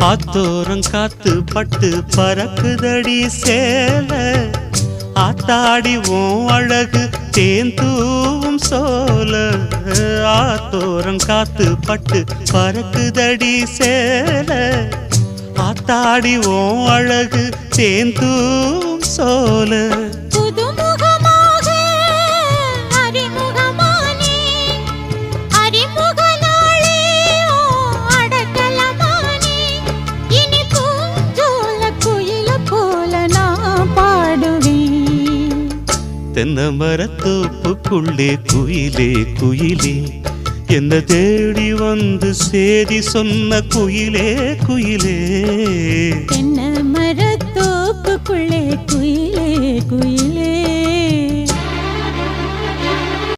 ஆத்தோரம் காத்து பட்டு பறக்குதடி சேல ஆத்தாடி ஓம் அழகு தேன் தூவும் சோல ஆத்தோரம் காத்து பட்டு பறக்குதடி சேல ஆத்தாடி ஓம் அழகு தேன் தூவும் சோல தென்னமரத்தோப்புக்குள்ளே குயிலே குயிலே என்ன தேடி வந்து சேதி சொன்ன குயிலே குயிலே தென்னமரத்தோப்புக்குள்ளே குயிலே குயிலே